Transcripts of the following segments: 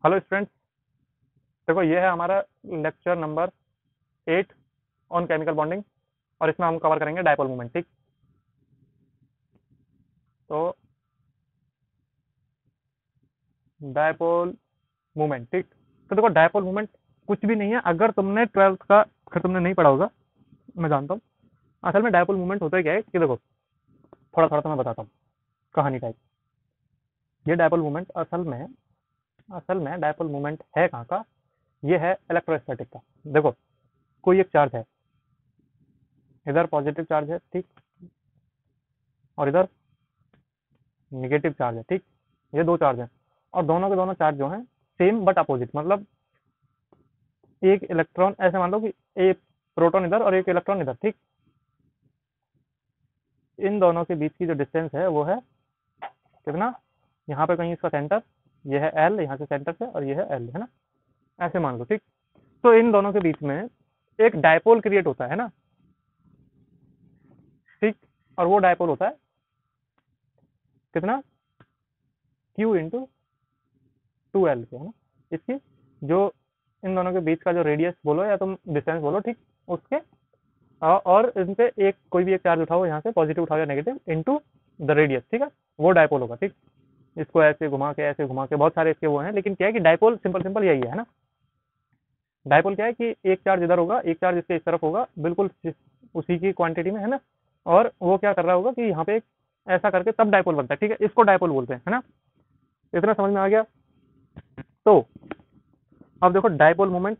Hello students, देखो ये है हमारा lecture number 8 on chemical bonding. और इसमें हम कवर करेंगे डायपोल मोमेंट। ठीक, तो डायपोल मोमेंट। ठीक, तो देखो डायपोल मोमेंट कुछ भी नहीं है। अगर तुमने 12th का फिर तुमने नहीं पढ़ा होगा, मैं जानता हूँ। असल में डायपोल मोमेंट होता है क्या है कि देखो, थोड़ा थोड़ा तो मैं बताता हूँ कहानी टाइप। ये डायपोल मोमेंट असल में डायपोल मोमेंट है कहाँ का? ये है इलेक्ट्रोस्टैटिक का। देखो, कोई एक चार्ज है, इधर पॉजिटिव चार्ज है, ठीक, और इधर नेगेटिव चार्ज है। ठीक, ये दो चार्ज हैं और दोनों के दोनों चार्ज जो हैं सेम बट अपोजिट। मतलब एक इलेक्ट्रॉन, ऐसे मान लो कि एक प्रोटॉन इधर और एक इलेक्ट्रॉन इधर। ठीक, इन दोनों के बीच की जो डिस्टेंस है वो है कितना? यहाँ पे कहीं इसका सेंटर, ये है एल, यहाँ से सेंटर से, और ये है एल, है ना? ऐसे मान लो। ठीक, तो इन दोनों के बीच में एक डायपोल क्रिएट होता है ना। ठीक, और वो डायपोल होता है कितना? क्यू इंटू 2L के, है ना? इसकी जो इन दोनों के बीच का जो रेडियस बोलो या तुम डिस्टेंस बोलो, ठीक, उसके और इन पे एक कोई भी एक चार्ज उठाओ, यहाँ से पॉजिटिव उठाओ या नेगेटिव, इनटू द रेडियस। ठीक है, वो डायपोल होगा। ठीक, इसको ऐसे घुमा के बहुत सारे इसके वो हैं, लेकिन क्या है कि डायपोल सिंपल सिंपल यही है ना। डायपोल क्या है कि एक चार्ज इधर होगा, एक चार्ज इसके इस तरफ होगा, बिल्कुल उसी की क्वांटिटी में, है ना। और वो क्या कर रहा होगा कि यहाँ पे एक ऐसा करके तब डायपोल बनता है। ठीक है, इसको डायपोल बोलते हैं, है ना। इतना समझ में आ गया? तो अब देखो डायपोल मोमेंट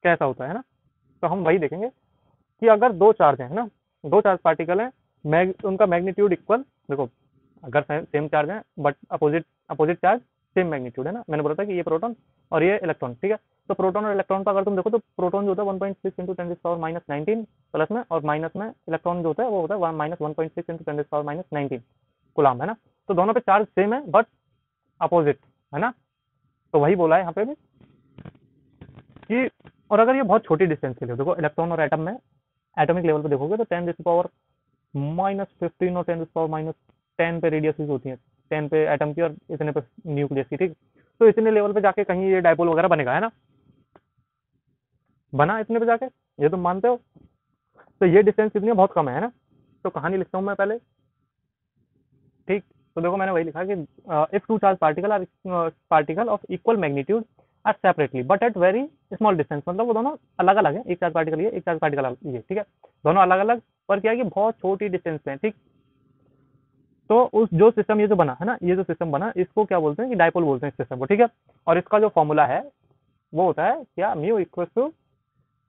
कैसा होता है ना, तो हम वही देखेंगे कि अगर दो चार्ज हैं, है ना, दो चार्ज पार्टिकल हैं, उनका मैग्नीट्यूड इक्वल। देखो, अगर सेम चार्ज है but opposite opposite charge, same magnitude, है ना। मैंने बोला था कि ये प्रोटॉन और ये इलेक्ट्रॉन। ठीक है, तो प्रोटॉन और इलेक्ट्रॉन का अगर तुम देखो तो प्रोटॉन जो होता है 1.6 इंटू 10⁻⁻19 प्लस में, और माइनस में इलेक्ट्रॉन जो होता है वो होता है -1.6 इंटू 10⁻⁻19 कुलाम, है ना। तो दोनों पे चार्ज सेम है बट अपोजिट, है ना। तो वही बोला है यहाँ पे भी कि, और अगर ये बहुत छोटी डिस्टेंस के लिए, देखो इलेक्ट्रॉन और एटम में एटॉमिक लेवल पे देखोगे तो 10⁻⁻15 और 10⁻10 पे रेडियसेस होती हैं, 10 पे एटम की और इतने पे न्यूक्लियस की। ठीक, तो इतने लेवल पे जाके कहीं ये डायपोल वगैरह बनेगा, है ना। बना इतने पे जाके, ये तुम मानते हो। तो ये डिस्टेंस कितनी है? बहुत कम है ना। तो कहानी लिखता हूँ मैं पहले। ठीक, तो देखो मैंने वही लिखा कि if two charge particle of equal magnitude are separately but at very small distance, मतलब वो दोनों अलग अलग है, एक चार्ज पार्टिकल ये, एक चार्ज पार्टिकल ये। ठीक है, दोनों अलग अलग, पर क्या है कि बहुत छोटी डिस्टेंस पे है। ठीक, तो उस जो सिस्टम ये जो बना है ना, ये जो सिस्टम बना, इसको क्या बोलते हैं कि डायपोल बोलते हैं इस सिस्टम को। ठीक है, और इसका जो फॉर्मूला है वो होता है क्या? Mu equal to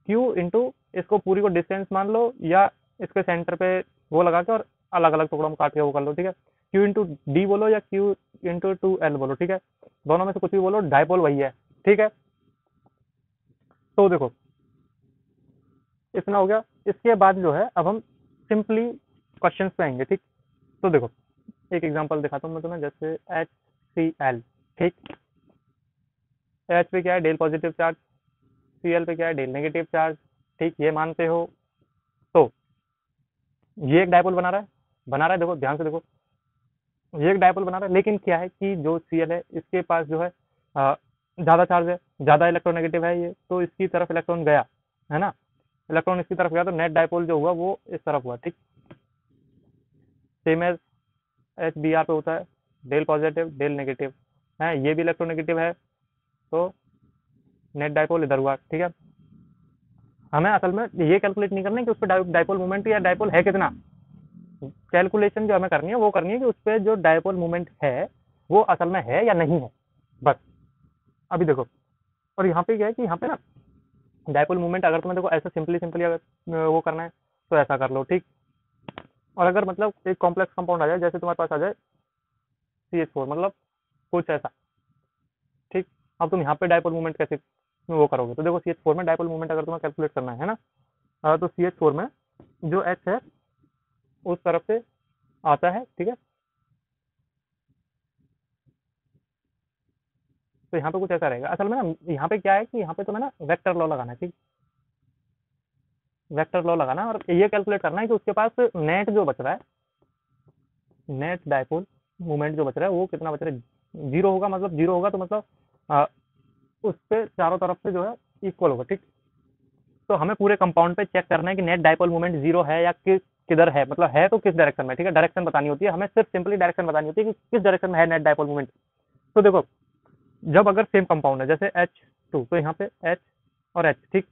q into, इसको पूरी को डिस्टेंस मान लो या इसके सेंटर पे वो लगा के और अलग अलग टुकड़ों में काट के वो कर लो। ठीक है, क्यू इंटू डी बोलो या क्यू इंटू 2L बोलो। ठीक है, दोनों में से कुछ भी बोलो, डायपोल वही है। ठीक है, तो देखो इतना हो गया। इसके बाद जो है अब हम सिंपली क्वेश्चंस पे आएंगे। ठीक, तो देखो एक एग्जांपल दिखाता हूँ मैं तुम्हें, जैसे HCl। ठीक, एच पे क्या है? Del positive charge. Cl पे क्या है? डेल नेगेटिव चार्ज। ठीक, ये मानते हो। तो ये एक डायपोल बना रहा है, देखो ध्यान से देखो, ये एक डायपोल बना रहा है, लेकिन क्या है कि जो Cl है इसके पास जो है ज्यादा चार्ज है, ज्यादा इलेक्ट्रोनेगेटिव है ये, तो इसकी तरफ इलेक्ट्रॉन गया, है ना। इलेक्ट्रॉन इसकी तरफ गया तो नेट डायपोल जो हुआ वो इस तरफ हुआ। ठीक, सेम एज HBr पे होता है, डेल पॉजिटिव डेल नेगेटिव है, ये भी इलेक्ट्रोनेगेटिव है, तो नेट डायपोल इधर हुआ। ठीक है, हमें असल में ये कैलकुलेट नहीं करना है कि उस पर डायपोल मोमेंट या डायपोल है कितना। कैलकुलेशन जो हमें करनी है वो करनी है कि उस पर जो डायपोल मोमेंट है वो असल में है या नहीं है, बस। अभी देखो, और यहाँ पे क्या है कि यहाँ पे ना डायपोल मोमेंट अगर तुम्हें देखो ऐसा सिंपली सिंपली अगर वो करना है तो ऐसा कर लो। ठीक, और अगर मतलब एक कॉम्प्लेक्स कंपाउंड आ जाए, जैसे तुम्हारे पास आ जाए CH4, मतलब कुछ ऐसा। ठीक, अब तुम यहाँ पे डायपोल मोमेंट कैसे वो करोगे? तो देखो CH4 में डायपोल मोमेंट अगर तुम्हें कैलकुलेट करना है ना, तो CH4 में जो H है उस तरफ से आता है। ठीक है, तो यहाँ पे कुछ ऐसा रहेगा। असल में ना यहाँ पे क्या है कि यहाँ पे तुम्हें ना वेक्टर लॉ लगाना है। ठीक, वेक्टर लॉ लगाना है और ये कैलकुलेट करना है कि उसके पास नेट जो बच रहा है, नेट डायपोल मोमेंट जो बच रहा है वो कितना बच रहा है। जीरो होगा, मतलब जीरो होगा तो मतलब उस पे चारों तरफ से जो है इक्वल होगा, ठीक। तो हमें पूरे कंपाउंड पे चेक करना है कि नेट डायपोल मोमेंट जीरो है या किधर है, मतलब है तो किस डायरेक्शन में, ठीक है। डायरेक्शन बतानी होती है हमें, सिर्फ सिंपली डायरेक्शन बतानी होती है कि किस डायरेक्शन में है नेट डायपोल मोमेंट। तो देखो, जब अगर सेम कंपाउंड है जैसे H2, तो यहाँ पे H और H, ठीक।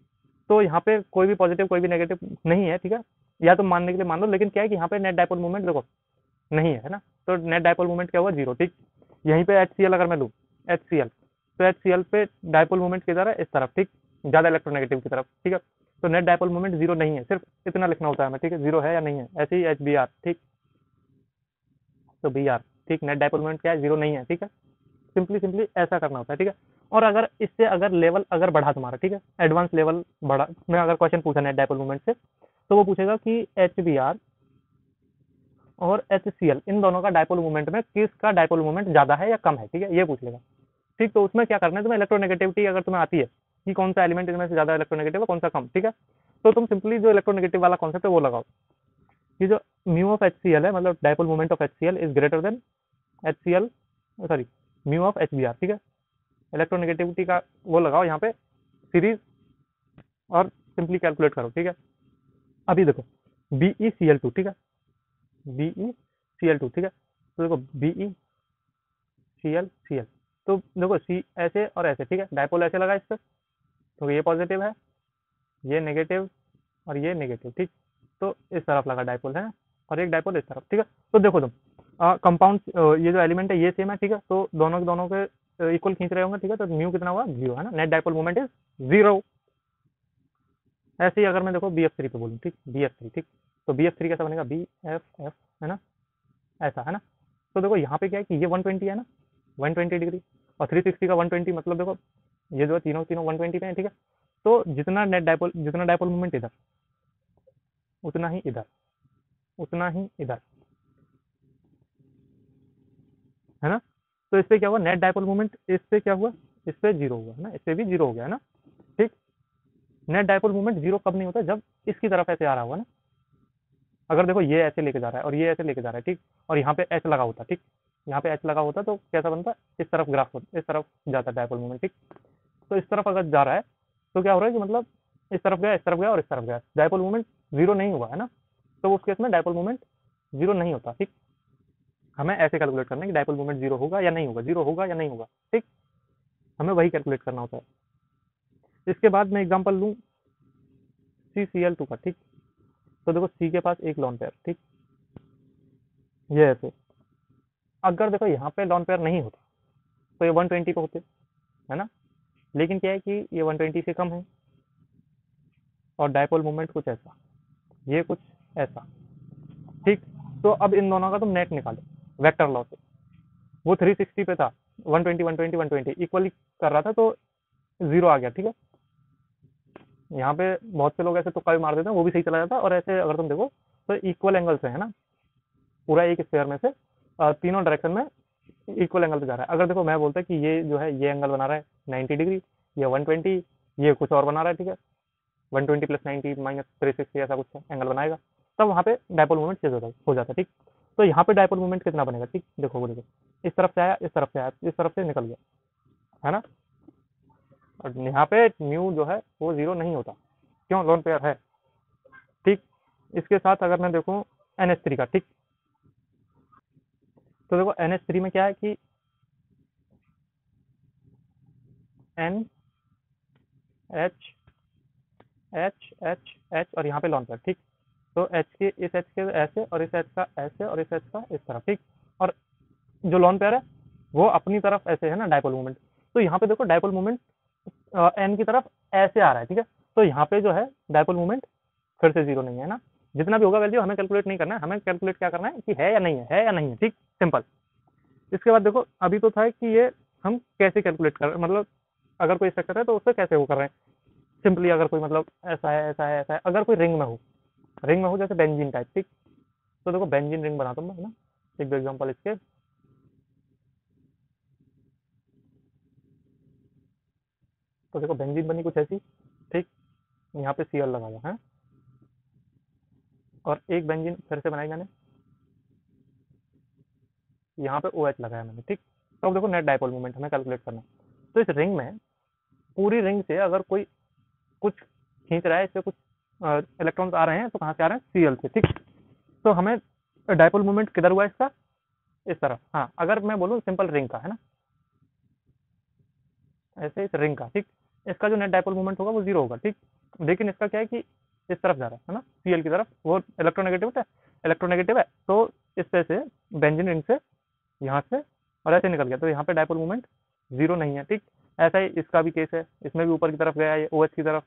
तो यहाँ पे कोई भी पॉजिटिव कोई भी नेगेटिव नहीं है, ठीक है। या तो मानने के लिए मान लो, लेकिन क्या है कि यहाँ पे नेट डायपोल मोमेंट देखो नहीं है ना, तो नेट डायपोल मोमेंट क्या हुआ, जीरो, ठीक। यहीं पे HCl अगर मैं लूँ, HCl, तो HCl पे डायपोल मोमेंट किधर है, इस तरफ, ठीक, ज्यादा इलेक्ट्रोनेगेटिव की तरफ, ठीक है। तो नेट डायपोल मोमेंट जीरो नहीं है, सिर्फ इतना लिखना होता है हमें, ठीक है, जीरो है या नहीं है। ऐसे ही HBr, ठीक, तो Br, ठीक, नेट डायपोल मोमेंट क्या है, जीरो नहीं है, ठीक है। सिंपली सिंपली ऐसा करना होता है, ठीक है। और अगर इससे अगर लेवल अगर बढ़ा तुम्हारा, ठीक है, एडवांस लेवल बढ़ा, मैं अगर क्वेश्चन पूछा नेट डायपोल मोमेंट से, तो वो पूछेगा कि HBr और HCl इन दोनों का डायपोल मोमेंट में किसका डायपोल मोमेंट ज्यादा है या कम है, ठीक है, ये पूछ लेगा, ठीक। तो उसमें क्या करना है तुम्हें, इलेक्ट्रोनेगेटिविटी अगर तुम्हें आती है कि कौन सा एलिमेंट इनमें से ज्यादा इलेक्ट्रोनेगेटिव है, कौन सा कम, ठीक है, तो तुम सिंपली जो इलेक्ट्रोनेगेटिव वाला कॉन्सेप्ट है वो लगाओ कि जो म्यू ऑफ HCl है, मतलब dipole moment of HCl is greater than HCl, sorry, mu of HBr, ठीक है। इलेक्ट्रोनेगेटिविटी का वो लगाओ यहाँ पे सीरीज और सिंपली कैलकुलेट करो, ठीक है। अभी देखो BeCl2, ठीक है, BeCl2, ठीक है। तो देखो BeCl तो देखो सी ऐसे और ऐसे, ठीक है, डायपोल ऐसे लगा इस पर, तो ये पॉजिटिव है, ये नेगेटिव और ये नेगेटिव, ठीक। तो इस तरफ लगा डायपोल है, और एक डायपोल इस तरफ, ठीक है। तो देखो तुम कंपाउंड ये जो एलिमेंट है ये सेम है, ठीक है, तो दोनों के दोनों के इक्वल खींच रहे होंगे, ठीक है। तो म्यू कितना हुआ, जीरो, है ना, net dipole moment is zero. ऐसे ही अगर मैं देखो BF3 पे बोलूँ, ठीक, BF3, ठीक, तो BF3 कैसा बनेगा, BFF, है ना, ऐसा, है ना। तो देखो यहाँ पे क्या है कि ये 120 है ना, 120 डिग्री, और 360 का 120, मतलब देखो ये जो है तीनों तीनों 120 पे है, ठीक है। तो जितना डायपोल मोमेंट इधर, उतना ही इधर, उतना ही इधर, है ना। तो इस पे क्या हुआ, नेट डायपोल मोमेंट इस पे क्या हुआ, इस पे जीरो हुआ, है ना, इस पे भी जीरो हो गया, है ना, ठीक। नेट डायपोल मोमेंट जीरो कब नहीं होता, जब इसकी तरफ ऐसे आ रहा होगा ना, अगर देखो ये ऐसे लेके जा रहा है और ये ऐसे लेके जा रहा है, ठीक, और यहाँ पे एच लगा होता, ठीक, यहाँ पे एच लगा होता तो कैसा बनता, इस तरफ ग्राफ होता, इस तरफ जाता डायपोल मोमेंट, ठीक। तो इस तरफ अगर जा रहा है तो क्या हो रहा है कि मतलब इस तरफ गया, इस तरफ गया और इस तरफ गया, डायपोल मोमेंट जीरो नहीं हुआ, है ना। तो उस केस में डायपोल मोमेंट जीरो नहीं होता, ठीक। हमें ऐसे कैलकुलेट करना है कि डायपोल मोमेंट जीरो होगा या नहीं होगा, जीरो होगा या नहीं होगा, ठीक। हमें वही कैलकुलेट करना होता है। इसके बाद मैं एग्जांपल लूँ CCl2 का, ठीक। तो देखो सी के पास एक लॉन पेयर, ठीक, ये ऐसे, अगर देखो यहाँ पे लॉन पेयर नहीं होता तो ये 120 पे होते, है ना। लेकिन क्या है कि ये 120 से कम है, और डायपोल मोमेंट कुछ ऐसा, ये कुछ ऐसा, ठीक। तो अब इन दोनों का तुम नेट निकालो वेक्टर लॉ से, वो 360 पे था, 120 120 120 इक्वली कर रहा था, तो जीरो आ गया, ठीक है। यहाँ पे बहुत से लोग ऐसे तुक्का भी मार देते हैं, वो भी सही चला जाता है। और ऐसे अगर तुम देखो तो इक्वल एंगल से, है ना, पूरा एक स्क्वायर में से तीनों डायरेक्शन में इक्वल एंगल पे जा रहा है। अगर देखो मैं बोलता है कि ये जो है ये एंगल बना रहा है 90 डिग्री, ये 120, ये कुछ और बना रहा है, ठीक है, 120 प्लस 90 माइनस 360 ऐसा कुछ एंगल बनाएगा, तब वहाँ पे डायपोल मोमेंट चेंज हो जाता है, ठीक। तो यहाँ पे डायपोल मोमेंट कितना बनेगा, ठीक, देखो वो देखो, इस तरफ से आया, इस तरफ से आया, इस तरफ से निकल गया, है ना। और यहाँ पे म्यू जो है वो जीरो नहीं होता, क्यों, लोन पेयर है, ठीक। इसके साथ अगर मैं देखूँ NH3 का, ठीक, तो देखो NH3 में क्या है कि N H H H H और यहाँ पे लॉन पेयर, ठीक। तो H के इस H के ऐसे और इस H का ऐसे और इस H का इस तरफ, ठीक। और जो लॉन पेयर है वो अपनी तरफ ऐसे है ना डायपोल मोमेंट, तो यहाँ पे देखो डायपोल मोमेंट N की तरफ ऐसे आ रहा है, ठीक है। तो यहाँ पे जो है डायपोल मोमेंट फिर से जीरो नहीं है ना, जितना भी होगा वैल्यू हमें कैलकुलेट नहीं करना है, हमें कैलकुलेट क्या करना है कि है या नहीं है, है या नहीं है, ठीक, सिंपल। इसके बाद देखो अभी तो था कि ये हम कैसे कैलकुलेट कर रहे हैं, मतलब अगर कोई स्ट्रक्चर है तो उससे कैसे वो कर रहे हैं, सिंपली अगर कोई मतलब ऐसा है ऐसा है ऐसा है, अगर कोई रिंग में हो, रिंग में हो जैसे बेंजीन टाइप, ठीक। तो देखो बेंजीन रिंग बनाता हूँ मैं, है ना, एक दो एग्जांपल इसके। तो देखो बेंजीन बनी कुछ ऐसी, ठीक, यहाँ पे Cl लगा हुआ है, और एक बेंजीन फिर से बनाई मैंने, यहाँ पे OH लगाया मैंने, ठीक। तो अब देखो नेट डायपोल मोमेंट हमें कैलकुलेट करना है। तो इस रिंग में पूरी रिंग से अगर कोई कुछ खींच रहा है, इससे कुछ इलेक्ट्रॉन्स आ रहे हैं, तो कहाँ से आ रहे हैं, सीएल से, ठीक। तो हमें डायपोल मोमेंट किधर हुआ इसका, इस तरफ। हाँ, अगर मैं बोलूँ सिंपल रिंग का, है ना, ऐसे इस रिंग का, ठीक, इसका जो नेट डायपोल मोमेंट होगा वो जीरो होगा, ठीक। लेकिन इसका क्या है कि इस तरफ जा रहा है ना, सीएल की तरफ, वो इलेक्ट्रोनेगेटिव है, इलेक्ट्रोनेगेटिव है, तो इस पे से बेंजीन रिंग से यहाँ से और ऐसे निकल गया, तो यहाँ पे डायपोल मोमेंट जीरो नहीं है, ठीक। ऐसा ही इसका भी केस है, इसमें भी ऊपर की तरफ गया ये ओ OH की तरफ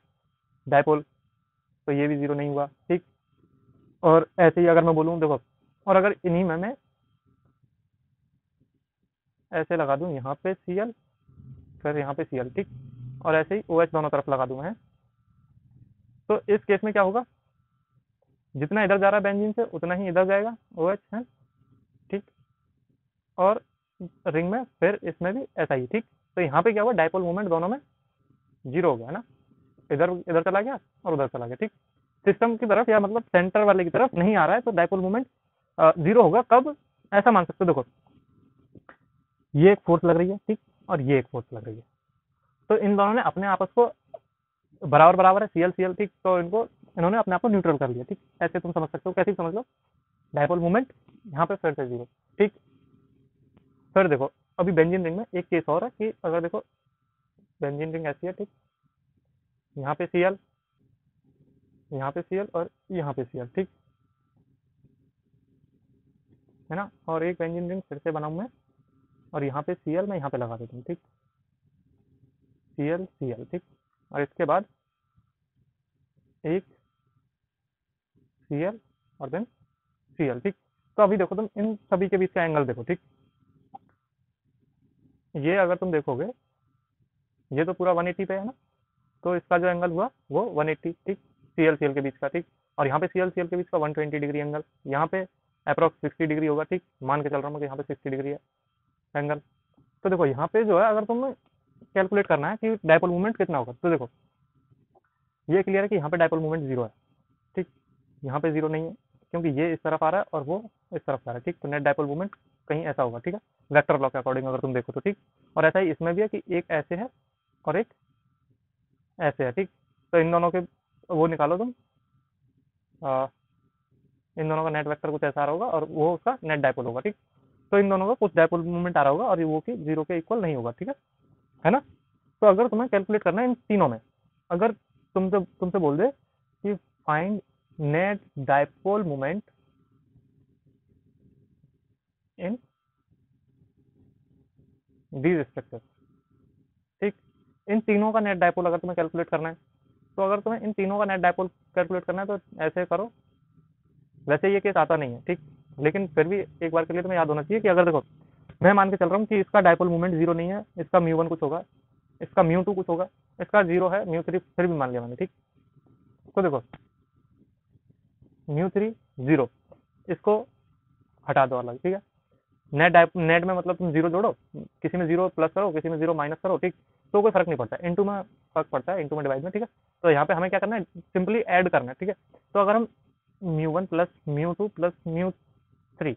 डायपोल, तो ये भी जीरो नहीं हुआ, ठीक। और ऐसे ही अगर मैं बोलूँ देखो, और अगर इन्हीं में मैं ऐसे लगा दूं यहाँ पे सीएल, फिर यहाँ पे सीएल, ठीक, और ऐसे ही ओ OH दोनों तरफ लगा दूं मैं, तो इस केस में क्या होगा, जितना इधर जा रहा है बेंजीन से उतना ही इधर जाएगा ओ OH है, ठीक। और रिंग में फिर इसमें भी ऐसा ही, ठीक। तो यहाँ पे क्या हुआ, डायपोल मोमेंट दोनों में जीरो हो गया, है ना, इधर इधर चला गया और उधर चला गया, ठीक। सिस्टम की तरफ या मतलब सेंटर वाले की तरफ नहीं आ रहा है, तो डायपोल मोमेंट जीरो होगा कब, ऐसा मान सकते हो, देखो ये एक फोर्स लग रही है, ठीक, और ये एक फोर्स लग रही है, तो इन दोनों ने अपने आपस को बराबर बराबर है, सीएल सीएल, ठीक, तो इनको इन्होंने अपने आप को न्यूट्रल कर लिया, ठीक। ऐसे तुम समझ सकते हो, कैसे समझ लो, डायपोल मोमेंट यहाँ पे फिर से जीरो, ठीक। फिर देखो अभी बेंजीन रिंग में एक केस और है कि अगर देखो बेंजीन रिंग ऐसी है, ठीक, यहाँ पे सीएल, यहाँ पे सीएल और यहाँ पे सीएल, ठीक है ना, और एक बेंजीन रिंग फिर से बनाऊँ मैं, और यहाँ पे सीएल मैं यहाँ पे लगा देता हूँ, ठीक, सीएल सीएल, ठीक, और इसके बाद एक सीएल और देन सीएल, ठीक। तो अभी देखो तुम इन सभी के बीच का एंगल देखो, ठीक, ये अगर तुम देखोगे ये तो पूरा 180 पे है ना, तो इसका जो एंगल हुआ वो 180, ठीक, सीएल सीएल के बीच का, ठीक। और यहाँ पे सीएल सीएल के बीच का 120 डिग्री एंगल, यहाँ पे अप्रॉक्स 60 डिग्री होगा, ठीक, मान के चल रहा हूँ कि यहाँ पे 60 डिग्री है एंगल। तो देखो यहाँ पे जो है, अगर तुम्हें कैलकुलेट करना है कि डायपोल मूवमेंट कितना होगा, तो देखो ये क्लियर है कि यहाँ पे डायपोल मूवमेंट जीरो है, ठीक, यहाँ पे जीरो नहीं है क्योंकि ये इस तरफ आ रहा है और वो इस तरफ आ रहा है, ठीक। तो नेट डायपोल मूवमेंट कहीं ऐसा होगा, ठीक है, वेक्टर लॉ के अकॉर्डिंग अगर तुम देखो तो, ठीक। और ऐसा ही इसमें भी है कि एक ऐसे है और एक ऐसे है, ठीक। तो इन दोनों के वो निकालो तुम, आ, इन दोनों का नेट वेक्टर कुछ ऐसा आ रहा होगा और वो उसका नेट डायपोल होगा, ठीक। तो इन दोनों का कुछ डायपोल मूवमेंट आ रहा होगा और वो कि जीरो के इक्वल नहीं होगा, ठीक है ना। तो अगर तुम्हें कैलकुलेट करना है इन तीनों में, अगर तुमसे तुमसे बोल दे कि find net dipole moment in these structure, ठीक, इन तीनों का नेट डायपोल अगर तुम्हें कैलकुलेट करना है, तो अगर तुम्हें इन तीनों का नेट डायपोल कैलकुलेट करना है तो ऐसे करो। वैसे ये केस आता नहीं है, ठीक, लेकिन फिर भी एक बार के लिए तुम्हें याद होना चाहिए कि अगर देखो मैं मान के चल रहा हूँ कि इसका डायपोल मूवमेंट जीरो नहीं है, इसका म्यू वन कुछ होगा, इसका म्यू टू कुछ होगा, इसका जीरो है, म्यू थ्री फिर भी मान लिया मैंने, ठीक। तो देखो म्यू थ्री जीरो, इसको हटा दो अलग, ठीक है। नेट में मतलब तुम जीरो जोड़ो, किसी में जीरो प्लस करो, किसी में जीरो माइनस करो, ठीक, तो कोई फर्क नहीं पड़ता, इनटू में फर्क पड़ता है, इनटू में डिवाइड में, ठीक है। तो यहाँ पे हमें क्या करना है, सिंपली ऐड करना है, ठीक है। तो अगर हम mu one plus mu two plus mu three,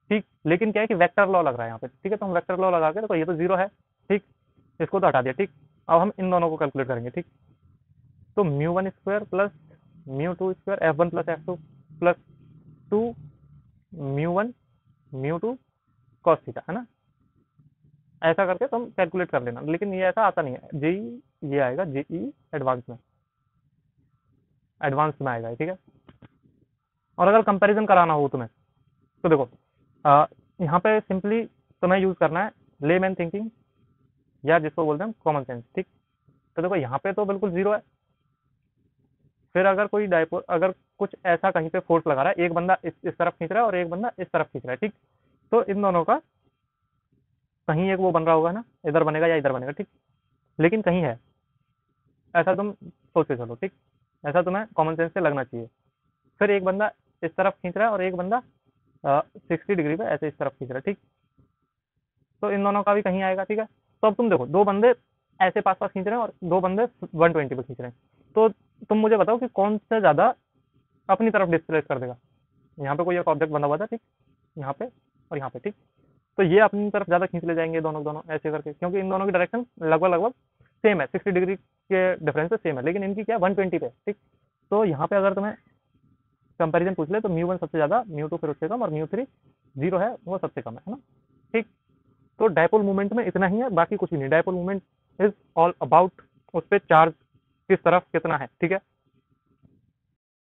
ठीक, लेकिन क्या है कि वेक्टर लॉ लग रहा है यहाँ पे, ठीक है, तो हम वेक्टर लॉ लगा के, तो ये तो जीरो है, ठीक, इसको तो हटा दिया, ठीक। अब हम इन दोनों को कैलकुलेट करेंगे, ठीक। तो mu one square plus mu two square F one plus F two plus two mu one mu two cos theta, है ना, ऐसा करके तुम कैलकुलेट कर लेना, लेकिन ये ऐसा आता नहीं है, जेई ये आएगा, जेई एडवांस में आएगा, ठीक है। और अगर कंपैरिजन कराना हो तुम्हें, तो देखो यहाँ पे सिंपली तुम्हें यूज करना है लेमैन थिंकिंग, या जिसको बोलते हैं कॉमन सेंस, ठीक। तो देखो यहाँ पे तो बिल्कुल जीरो है, फिर अगर कोई डायपोल, अगर कुछ ऐसा कहीं पे फोर्स लगा रहा है, एक बंदा इस तरफ खींच रहा है और एक बंदा इस तरफ खींच रहा है, ठीक, तो इन दोनों का कहीं एक वो बन रहा होगा ना, इधर बनेगा या इधर बनेगा, ठीक, लेकिन कहीं है, ऐसा तुम सोच के चलो, ठीक, ऐसा तुम्हें कॉमन सेंस से लगना चाहिए। फिर एक बंदा इस तरफ खींच रहा है और एक बंदा 60 डिग्री पे ऐसे इस तरफ खींच रहा है, ठीक, तो इन दोनों का भी कहीं आएगा, ठीक है। तो अब तुम देखो दो बंदे ऐसे पास पास खींच रहे हैं और दो बंदे 120 पे खींच रहे हैं, तो तुम मुझे बताओ कि कौन से ज्यादा अपनी तरफ डिस्प्लेस कर देगा। यहाँ पे कोई एक ऑब्जेक्ट बना हुआ था, ठीक, यहाँ पे और यहाँ पे, ठीक, तो ये अपनी तरफ ज्यादा खींच ले जाएंगे दोनों दोनों ऐसे करके, क्योंकि इन दोनों की डायरेक्शन लगभग लगभग सेम है, 60 डिग्री के डिफरेंस से सेम है, लेकिन इनकी क्या है 120 पे, ठीक। तो यहाँ पे अगर तुम्हें कंपैरिजन पूछ ले तो म्यू वन सबसे ज़्यादा, म्यू टू फिर उससे कम, और म्यू थ्री जीरो है, वो सबसे कम है ना, ठीक। तो डायपोल मूवमेंट में इतना ही है, बाकी कुछ भी नहीं। Dipole movement is all about उस पर चार्ज किस तरफ कितना है, ठीक है।